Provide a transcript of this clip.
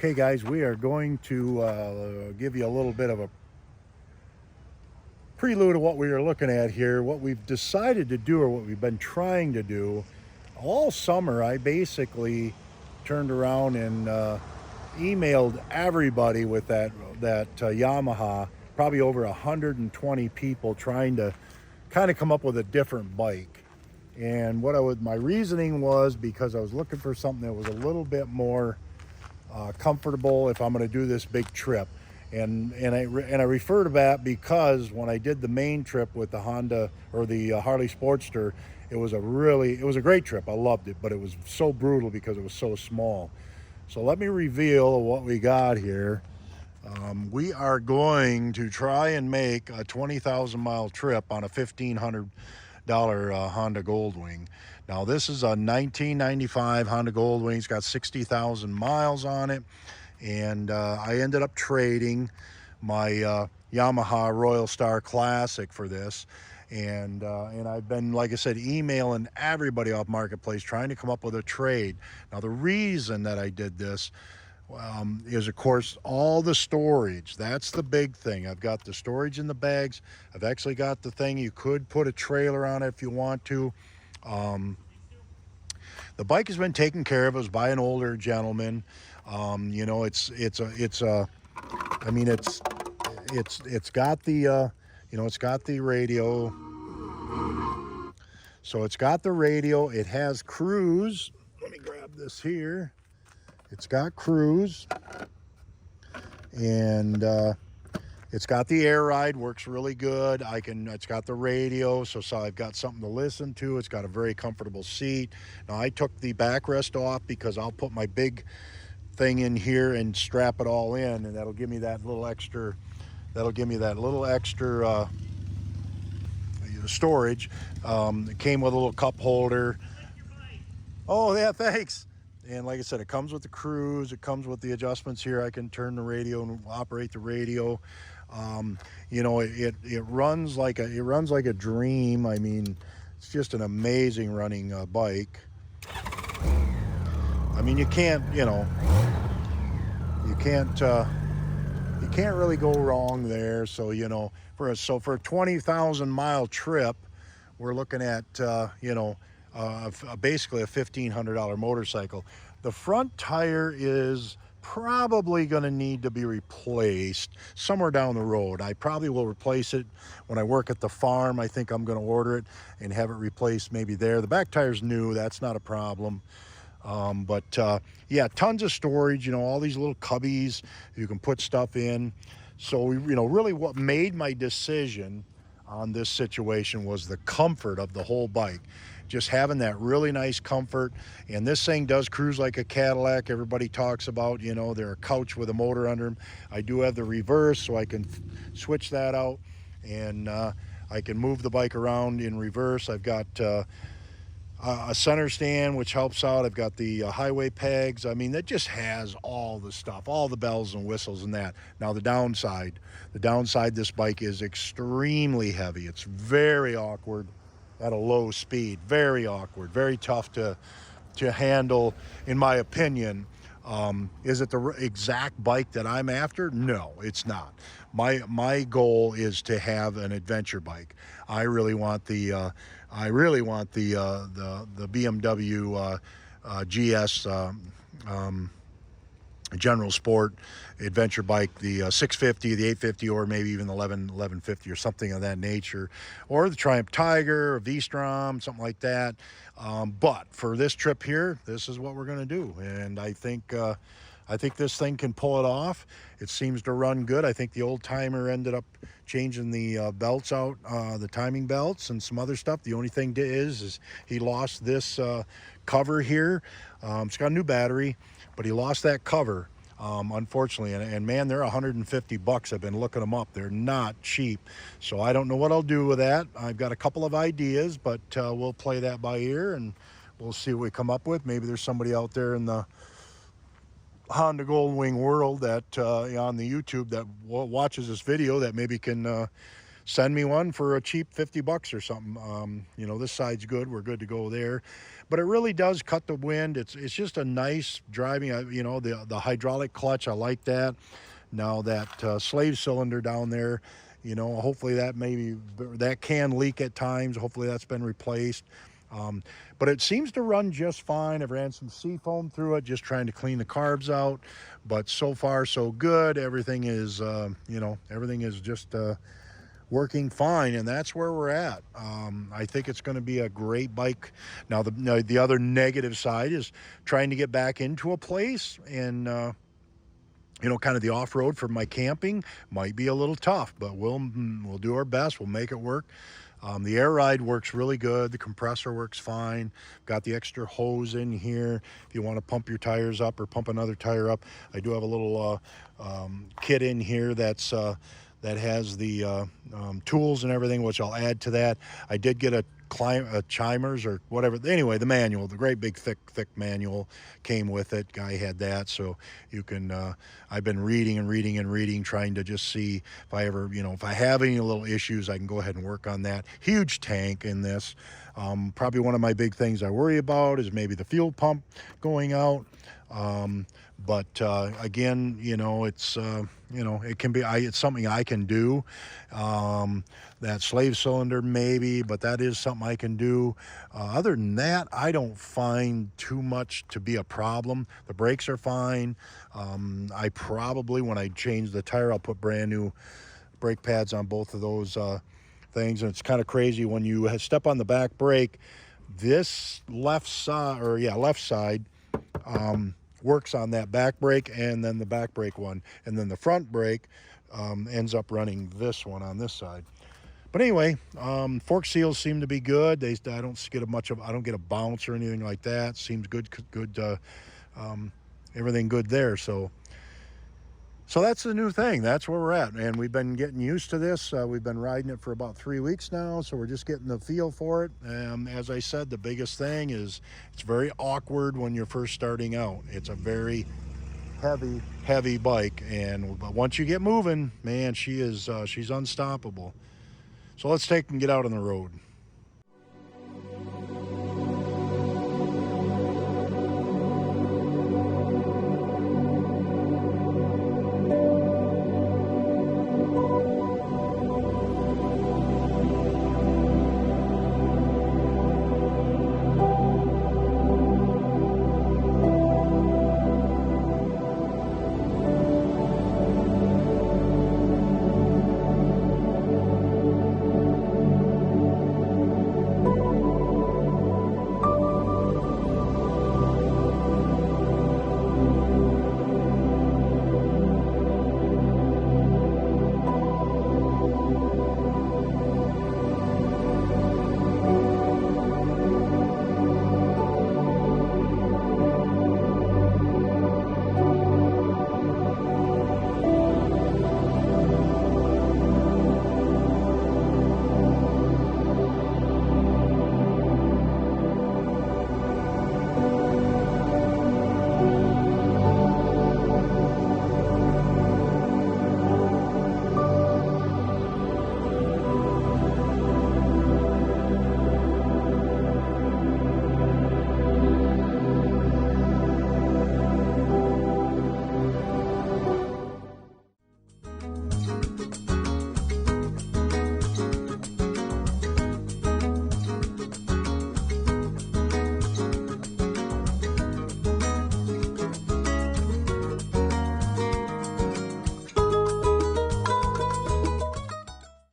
Okay, guys, we are going to give you a little bit of a prelude of what we are looking at here. What we've decided to do, or what we've been trying to do all summer. I basically turned around and emailed everybody with that Yamaha, probably over 120 people, trying to kind of come up with a different bike. And my reasoning was because I was looking for something that was a little bit more comfortable if I'm going to do this big trip. And I refer to that because when I did the main trip with the Honda or the Harley Sportster, it was a great trip. I loved it, but it was so brutal because it was so small. So let me reveal what we got here. We are going to try and make a 20,000 mile trip on a $1,500 Honda Goldwing. Now this is a 1995 Honda Goldwing. It's got 60,000 miles on it, and I ended up trading my Yamaha Royal Star Classic for this. And I've been, like I said, emailing everybody off Marketplace trying to come up with a trade. Now the reason that I did this is, of course, all the storage. That's the big thing. I've got the storage in the bags. I've actually got the thing you could put a trailer on it if you want to. The bike has been taken care of. It was by an older gentleman. You know, it's got the it's got the radio. So it's got the radio. It has cruise. Let me grab this here. It's got cruise, and it's got the air ride, works really good. It's got the radio, so I've got something to listen to. It's got a very comfortable seat. Now I took the backrest off because I'll put my big thing in here and strap it all in, and that'll give me that little extra. Storage. It came with a little cup holder. Oh yeah, thanks. And like I said, it comes with the cruise. It comes with the adjustments here. I can turn the radio and operate the radio. You know, it runs like a dream. I mean, it's just an amazing running bike. I mean, you can't really go wrong there. So for a 20,000 mile trip, we're looking at basically a $1,500 motorcycle. The front tire is probably going to need to be replaced somewhere down the road. I probably will replace it when I work at the farm. I think I'm going to order it and have it replaced maybe there. The back tire's new. That's not a problem. Yeah, tons of storage, all these little cubbies you can put stuff in. So, really what made my decision on this situation was the comfort of the whole bike. Just having that really nice comfort. And this thing does cruise like a Cadillac. Everybody talks about, they're a couch with a motor under them. I do have the reverse, so I can switch that out, and I can move the bike around in reverse. I've got a center stand, which helps out. I've got the highway pegs. I mean, that just has all the stuff, all the bells and whistles and that. Now the downside, this bike is extremely heavy. It's very awkward at a low speed, very awkward, very tough to handle, in my opinion. Is it the exact bike that I'm after? No, it's not. My goal is to have an adventure bike. I really want the BMW GS General Sport adventure bike, the 650, the 850, or maybe even the 1150 or something of that nature, or the Triumph Tiger or V-Strom, something like that. But for this trip here, this is what we're going to do, and I think this thing can pull it off. It seems to run good. I think the old timer ended up changing the belts out, the timing belts and some other stuff. The only thing is he lost this cover here. It's got a new battery, but he lost that cover, unfortunately. And man, they're $150. I've been looking them up. They're not cheap. So I don't know what I'll do with that. I've got a couple of ideas, but we'll play that by ear and we'll see what we come up with. Maybe there's somebody out there in the Honda Goldwing world that on the YouTube that watches this video that maybe can send me one for a cheap 50 bucks or something. You know, this side's good. We're good to go there. But it really does cut the wind. It's just a nice driving, you know, the hydraulic clutch. I like that. Now that slave cylinder down there, you know, hopefully that can leak at times. Hopefully that's been replaced. But it seems to run just fine. I've ran some seafoam through it, just trying to clean the carbs out. But so far, so good. Everything is, you know, everything is just working fine, and that's where we're at. I think it's going to be a great bike. Now, the other negative side is trying to get back into a place and, you know, kind of the off-road for my camping might be a little tough, but we'll do our best. We'll make it work. The air ride works really good. The compressor works fine. Got the extra hose in here if you want to pump your tires up or pump another tire up. I do have a little kit in here that's that has the tools and everything, which I'll add to that. I did get a chimers or whatever. Anyway, the manual, the great big thick manual came with it. Guy had that, so you can. I've been reading and reading and reading, trying to just see if I ever, you know, if I have any little issues, I can go ahead and work on that. Huge tank in this. Probably one of my big things I worry about is maybe the fuel pump going out. But again, you know, it's you know, it can be. It's something I can do. That slave cylinder maybe, but that is something I can do. Other than that, I don't find too much to be a problem. The brakes are fine. I probably, when I change the tire, I'll put brand new brake pads on both of those things. And it's kind of crazy when you step on the back brake. This left side works on that back brake and then the back brake one, and then the front brake ends up running this one on this side. But anyway, fork seals seem to be good. I don't get a bounce or anything like that. Seems good. Everything good there. So that's the new thing. That's where we're at, and we've been getting used to this. We've been riding it for about 3 weeks now, so we're just getting the feel for it. As I said, the biggest thing is it's very awkward when you're first starting out. It's a very heavy bike, but once you get moving, man, she's unstoppable. So let's take and get out on the road.